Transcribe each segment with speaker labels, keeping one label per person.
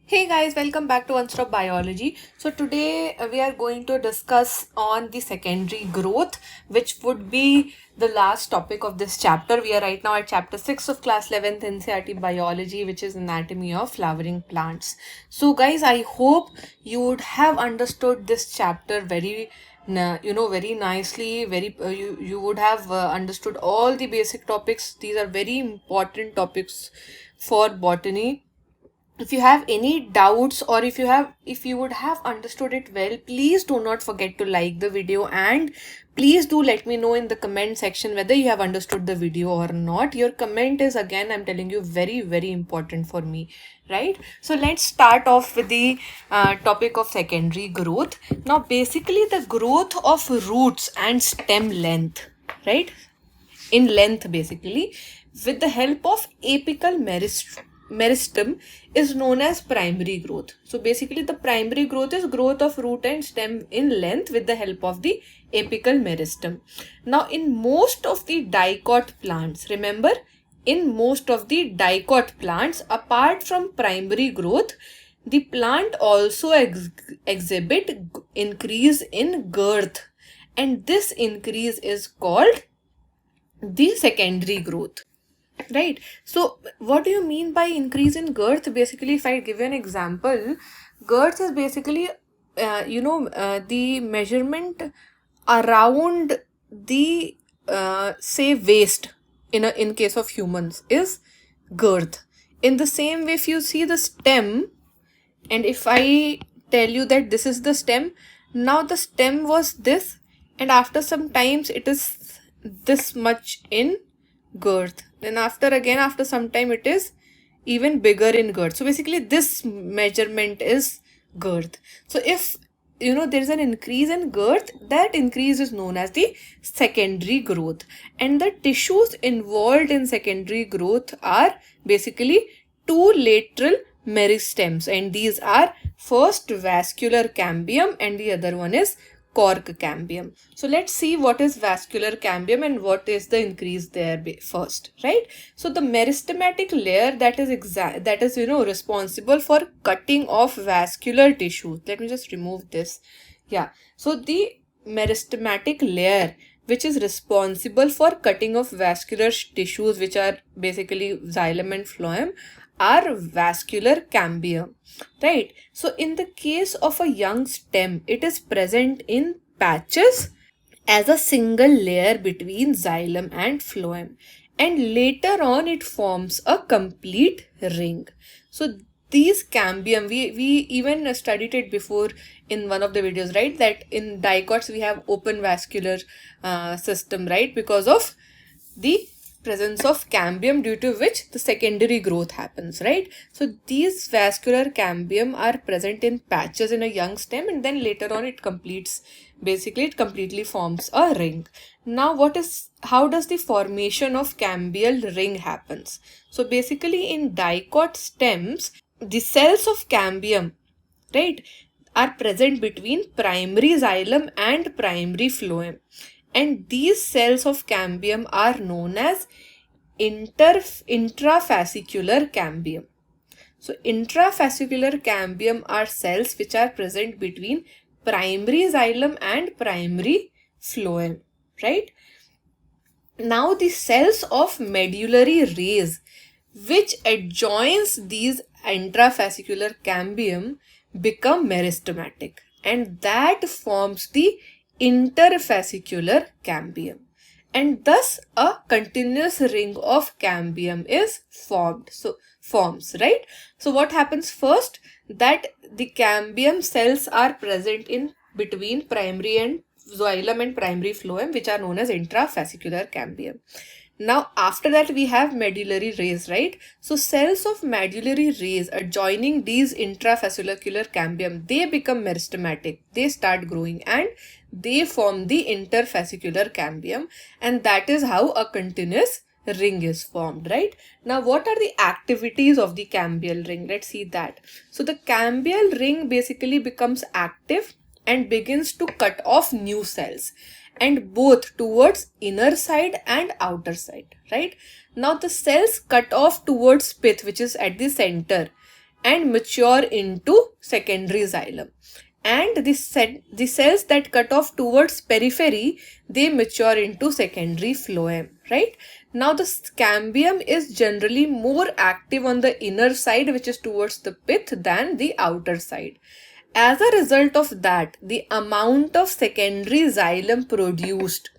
Speaker 1: Hey guys, welcome back to One Stop Biology. So today we are going to discuss on the secondary growth, which would be the last topic of this chapter. We are right now at chapter 6 of class 11th NCERT Biology, which is anatomy of flowering plants. So guys, I hope you would have understood this chapter very nicely. You would have understood all the basic topics. These are very important topics for botany. If you have any doubts, or if you would have understood it well, please do not forget to like the video, and please do let me know in the comment section whether you have understood the video or not. Your comment is, again, I'm telling you, very important for me, right? So let's start off with the topic of secondary growth. Now basically the growth of roots and stem length, right, in length basically, with the help of apical meristem is known as primary growth. So basically the primary growth is growth of root and stem in length with the help of the apical meristem. Now in most of the dicot plants, remember, in most of the dicot plants, apart from primary growth, the plant also exhibit increase in girth, and this increase is called the secondary growth. Right. So what do you mean by increase in girth? Basically, if I give you an example, girth is basically, the measurement around the, say, waist in case of humans is girth. In the same way, if you see the stem, and if I tell you that this is the stem, now the stem was this, and after some times it is this much in girth, then after some time it is even bigger in girth. So basically this measurement is girth. So if there is an increase in girth, that increase is known as the secondary growth, and the tissues involved in secondary growth are basically two lateral meristems, and these are first vascular cambium and the other one is Cork Cambium. So let's see what is vascular cambium and what is the increase there first, right? So the meristematic layer that is responsible for cutting off vascular tissue. Let me just remove this. Yeah. So the meristematic layer, which is responsible for cutting off vascular tissues, which are basically xylem and phloem, are vascular cambium, right? So in the case of a young stem, it is present in patches as a single layer between xylem and phloem, and later on it forms a complete ring. So these cambium, we even studied it before in one of the videos, right, that in dicots we have open vascular system, right, because of the presence of cambium, due to which the secondary growth happens, right? So these vascular cambium are present in patches in a young stem, and then later on it completely forms a ring. Now how does the formation of cambial ring happens? So basically in dicot stems, the cells of cambium, right, are present between primary xylem and primary phloem, and these cells of cambium are known as intrafascicular cambium. So intrafascicular cambium are cells which are present between primary xylem and primary phloem, right? Now the cells of medullary rays, which adjoins these intrafascicular cambium, become meristematic, and that forms the interfascicular cambium, and thus a continuous ring of cambium is forms, right? So what happens first, that the cambium cells are present in between primary and xylem and primary phloem, which are known as intrafascicular cambium. Now after that we have medullary rays, right? So cells of medullary rays adjoining these intrafascicular cambium, they become meristematic, they start growing, and they form the interfascicular cambium, and that is how a continuous ring is formed, right? Now what are the activities of the cambial ring? Let's see that. So the cambial ring basically becomes active and begins to cut off new cells, and both towards inner side and outer side, right? Now the cells cut off towards pith, which is at the center, and mature into secondary xylem. And the cells that cut off towards periphery, they mature into secondary phloem, right? Now the cambium is generally more active on the inner side, which is towards the pith, than the outer side. As a result of that, the amount of secondary xylem produced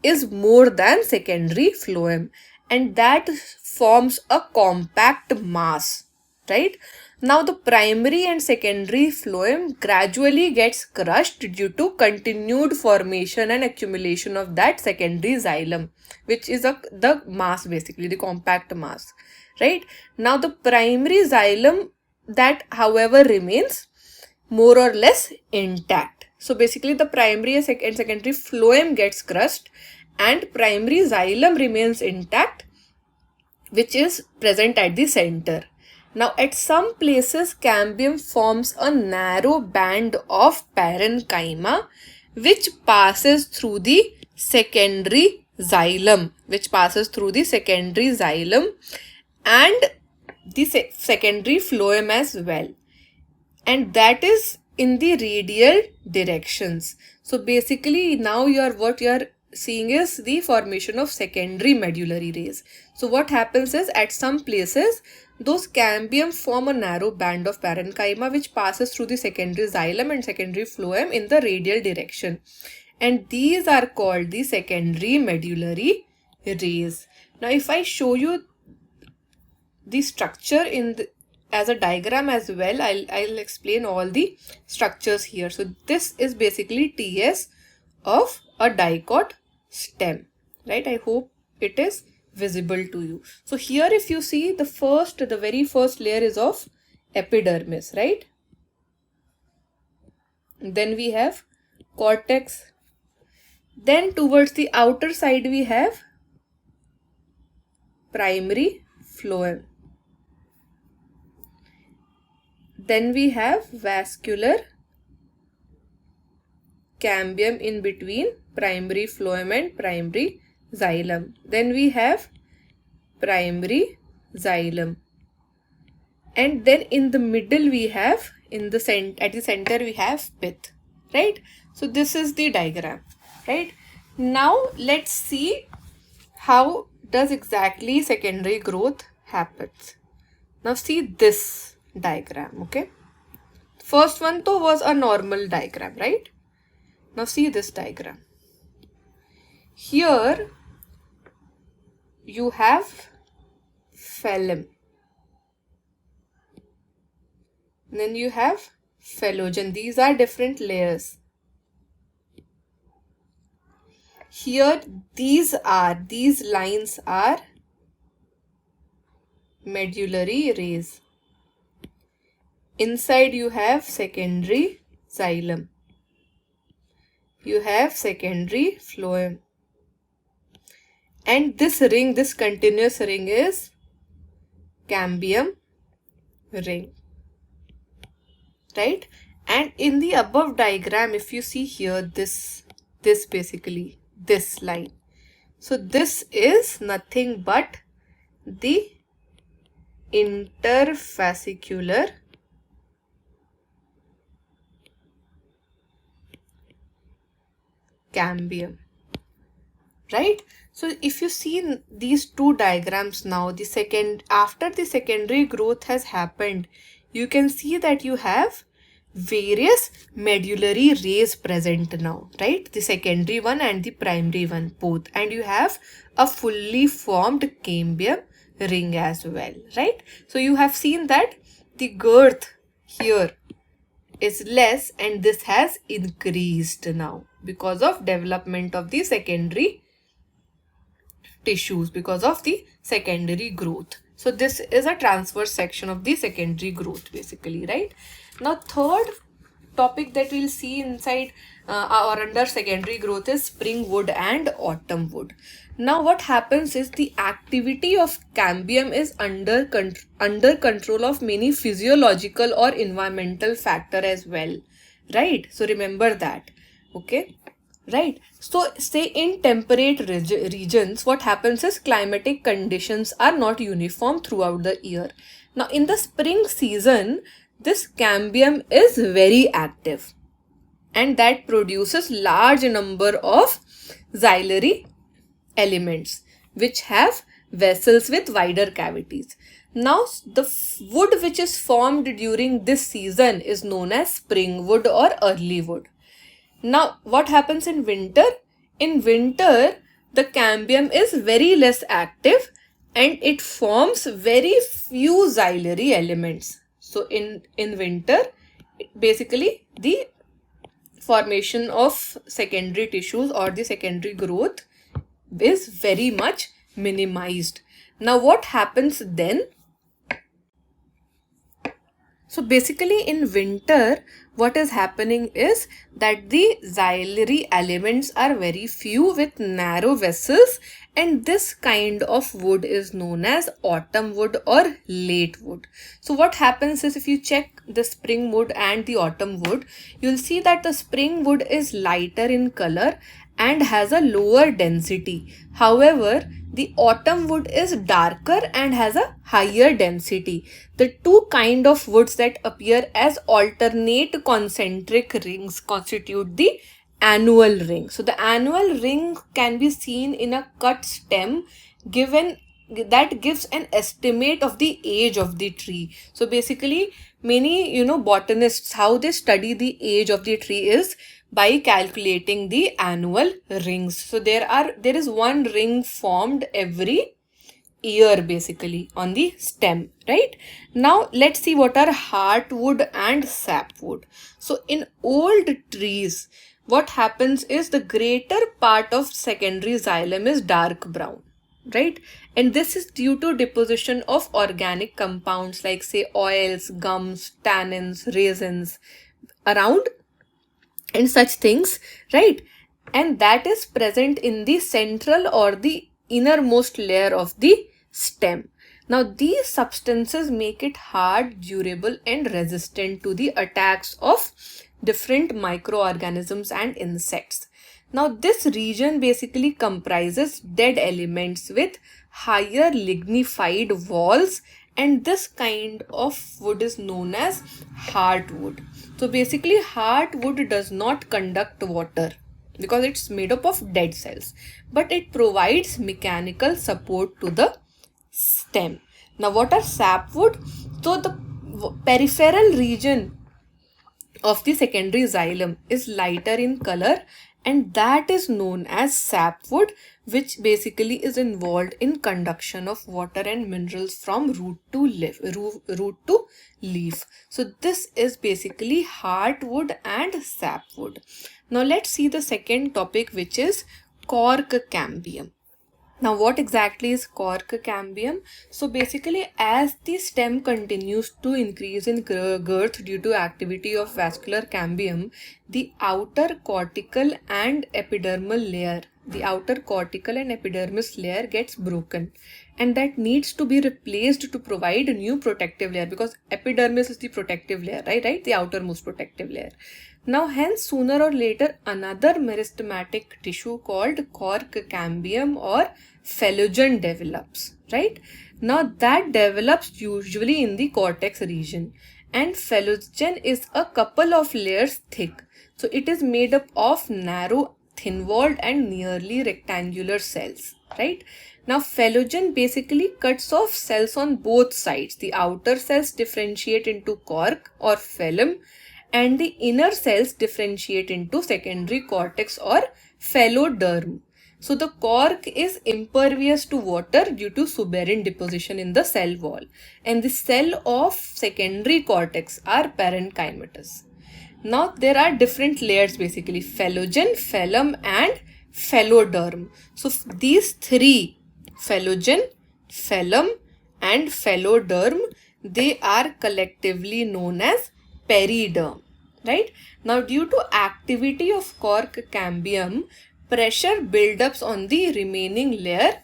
Speaker 1: is more than secondary phloem, and that forms a compact mass, right? Now the primary and secondary phloem gradually gets crushed due to continued formation and accumulation of that secondary xylem, which is the mass, basically the compact mass, right? Now the primary xylem, that however remains more or less intact. So basically the primary and secondary phloem gets crushed and primary xylem remains intact, which is present at the center. Now at some places cambium forms a narrow band of parenchyma which passes through the secondary xylem, and the secondary phloem as well, and that is in the radial directions. So basically now what you are seeing is the formation of secondary medullary rays. So what happens is, at some places those cambium form a narrow band of parenchyma which passes through the secondary xylem and secondary phloem in the radial direction, and these are called the secondary medullary rays. Now if I show you the structure as a diagram as well, I'll explain all the structures here. So this is basically TS of a dicot stem, right? I hope it is visible to you. So here if you see, the very first layer is of epidermis, right? Then we have cortex. Then towards the outer side we have primary phloem. Then we have vascular cambium in between primary phloem and primary xylem. Then we have primary xylem. And then in the middle we have, at the center we have pith, right? So this is the diagram, right? Now let's see how does exactly secondary growth happens. Now see this diagram, okay? First one though was a normal diagram, right? Now see this diagram. Here you have phloem. Then you have phelogen. These are different layers. Here these lines are medullary rays. Inside you have secondary xylem. You have secondary phloem. And this ring, this continuous ring is cambium ring, right? And in the above diagram, if you see here, this basically, this line. So this is nothing but the interfascicular cambium, right? So if you see these two diagrams now, after the secondary growth has happened, you can see that you have various medullary rays present now, right? The secondary one and the primary one both, and you have a fully formed cambium ring as well, right? So you have seen that the girth here is less and this has increased now because of development of the secondary tissues, because of the secondary growth. So this is a transverse section of the secondary growth basically, right? Now third topic that we'll see inside or under secondary growth is Springwood and Autumnwood. Now what happens is, the activity of cambium is under control of many physiological or environmental factor as well, right? So remember that, okay? Right. So say in temperate regions, what happens is climatic conditions are not uniform throughout the year. Now in the spring season, this cambium is very active and that produces large number of xylary elements which have vessels with wider cavities. Now the wood which is formed during this season is known as springwood or early wood. Now what happens in winter? In winter, the cambium is very less active and it forms very few xylary elements. So in winter, basically the formation of secondary tissues or the secondary growth is very much minimized. Now what happens then? So basically in winter, what is happening is that the xylary elements are very few with narrow vessels, and this kind of wood is known as autumn wood or late wood. So what happens is, if you check the spring wood and the autumn wood, you'll see that the spring wood is lighter in color and has a lower density. However, the autumn wood is darker and has a higher density. The two kind of woods that appear as alternate concentric rings constitute the annual ring. So the annual ring can be seen in a cut stem given that gives an estimate of the age of the tree. So basically many botanists, how they study the age of the tree is by calculating the annual rings. So there is one ring formed every year basically on the stem, right? Now let's see what are heartwood and sapwood. So in old trees, what happens is the greater part of secondary xylem is dark brown, right? And this is due to deposition of organic compounds like say oils, gums, tannins, resins around and such things, right? And that is present in the central or the innermost layer of the stem. Now these substances make it hard, durable and resistant to the attacks of different microorganisms and insects. Now this region basically comprises dead elements with higher lignified walls, and this kind of wood is known as heartwood. So basically heartwood does not conduct water because it's made up of dead cells, but it provides mechanical support to the stem. Now what are sapwood? So the peripheral region of the secondary xylem is lighter in color, and that is known as sapwood, which basically is involved in conduction of water and minerals from root to leaf. So this is basically heartwood and sapwood. Now let's see the second topic, which is Cork Cambium. Now what exactly is Cork Cambium? So basically as the stem continues to increase in girth due to activity of Vascular Cambium, the outer cortical and epidermal layer, the outer cortical and epidermis layer gets broken, and that needs to be replaced to provide a new protective layer, because epidermis is the protective layer, right? The outermost protective layer. Now hence sooner or later another meristematic tissue called Cork Cambium or phellogen develops, right? Now that develops usually in the cortex region, and phellogen is a couple of layers thick. So it is made up of narrow, thin-walled and nearly rectangular cells, right? Now phellogen basically cuts off cells on both sides. The outer cells differentiate into cork or phellum, and the inner cells differentiate into secondary cortex or phelloderm. So the cork is impervious to water due to suberin deposition in the cell wall, and the cell of secondary cortex are parenchymatous. Now there are different layers basically: phellogen, phellum and phelloderm. So these three, phellogen, phellum and phelloderm, they are collectively known as periderm, right? Now due to activity of Cork Cambium, pressure buildups on the remaining layer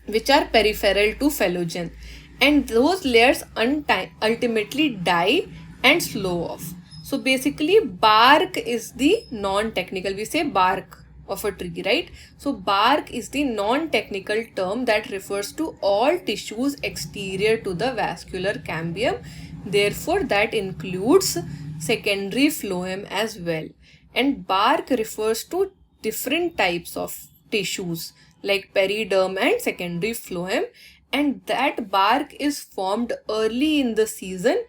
Speaker 1: which are peripheral to phellogen, and those layers ultimately die and slow off. So basically bark is the non-technical, we say bark, of a tree, right? So bark is the non-technical term that refers to all tissues exterior to the vascular cambium. Therefore, that includes secondary phloem as well. And bark refers to different types of tissues like periderm and secondary phloem, and that bark is formed early in the season,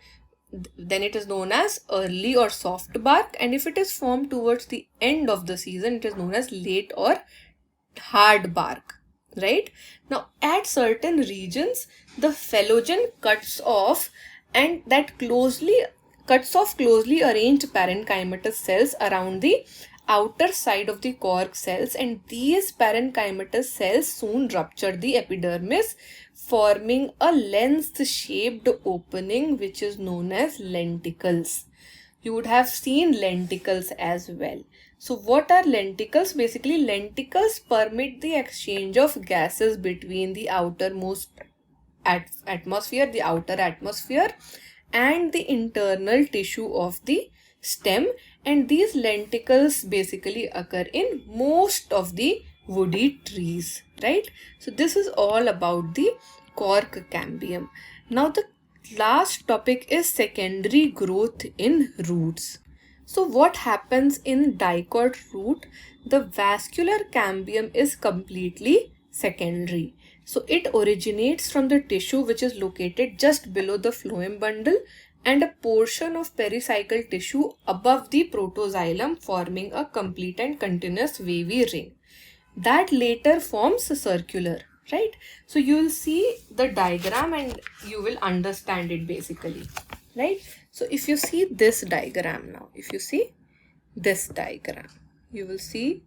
Speaker 1: then it is known as early or soft bark, and if it is formed towards the end of the season, it is known as late or hard bark, right? Now at certain regions the phylogen cuts off closely arranged parenchymatous cells around the outer side of the cork cells, and these parenchymatous cells soon rupture the epidermis, forming a lens-shaped opening which is known as lenticles. You would have seen lenticles as well. So what are lenticles? Basically, lenticles permit the exchange of gases between the outermost atmosphere, the outer atmosphere, and the internal tissue of the stem, and these lenticles basically occur in most of the woody trees, right? So this is all about the cork cambium. Now the last topic is secondary growth in roots. So what happens in dicot root? The vascular cambium is completely secondary. So it originates from the tissue which is located just below the phloem bundle and a portion of pericycle tissue above the protoxylem, forming a complete and continuous wavy ring that later forms circular, right? So you will see the diagram and you will understand it basically, right? So if you see this diagram now, if you see this diagram, you will see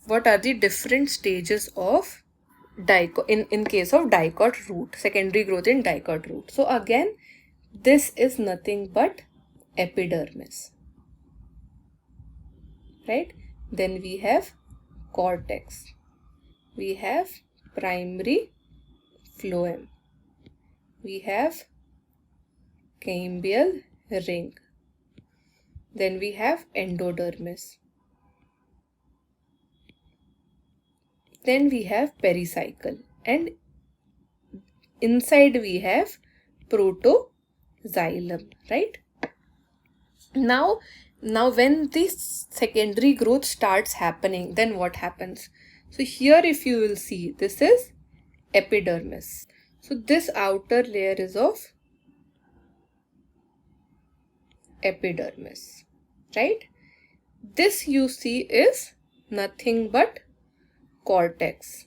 Speaker 1: what are the different stages of dicot in case of dicot root, secondary growth in dicot root. So again, this is nothing but epidermis, right? Then we have cortex, we have primary phloem, we have cambial ring, then we have endodermis, then we have pericycle, and inside we have protoxylem, right? Now when this secondary growth starts happening, then what happens? So here if you will see, this is epidermis. So this outer layer is of epidermis, right? This you see is nothing but cortex.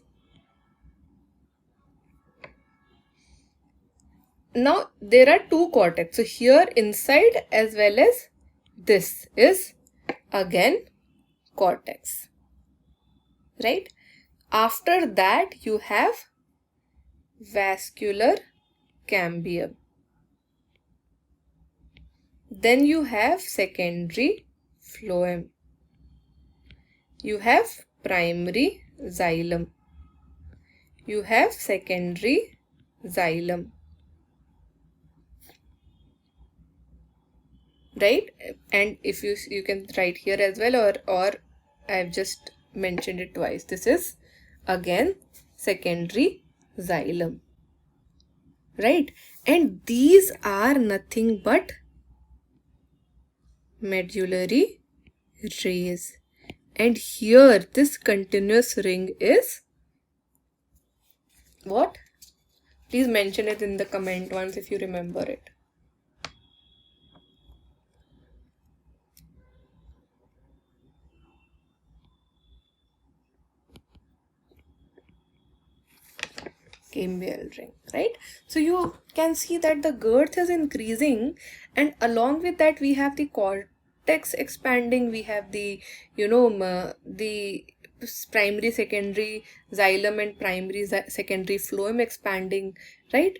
Speaker 1: Now there are two cortex. So here inside as well as this is again cortex, right? After that you have vascular cambium. Then you have secondary phloem. You have primary xylem. You have secondary xylem, right? And if you can write here as well, or I've just mentioned it twice. This is again secondary xylem, right? And these are nothing but medullary rays. And here this continuous ring is what? Please mention it in the comment once if you remember it. Cambial ring, right? So you can see that the girth is increasing, and along with that we have the cortex expanding, we have the the primary secondary xylem and primary secondary phloem expanding, right?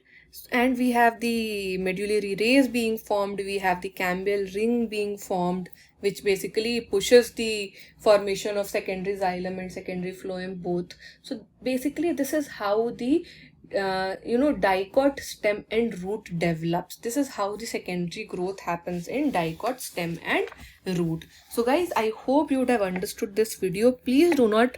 Speaker 1: And we have the medullary rays being formed, we have the cambial ring being formed, which basically pushes the formation of secondary xylem and secondary phloem both. So basically this is how the dicot stem and root develops. This is how the secondary growth happens in dicot stem and root. So guys, I hope you would have understood this video. Please do not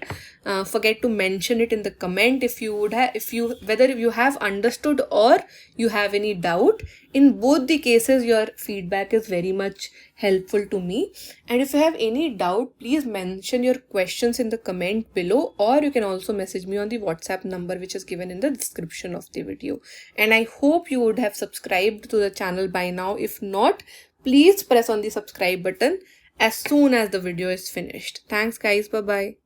Speaker 1: forget to mention it in the comment if you would have, whether you have understood or you have any doubt. In both the cases, your feedback is very much helpful to me. And if you have any doubt, please mention your questions in the comment below, or you can also message me on the WhatsApp number which is given in the description of the video. And I hope you would have subscribed to the channel by now. If not, please press on the subscribe button as soon as the video is finished. Thanks guys. Bye bye.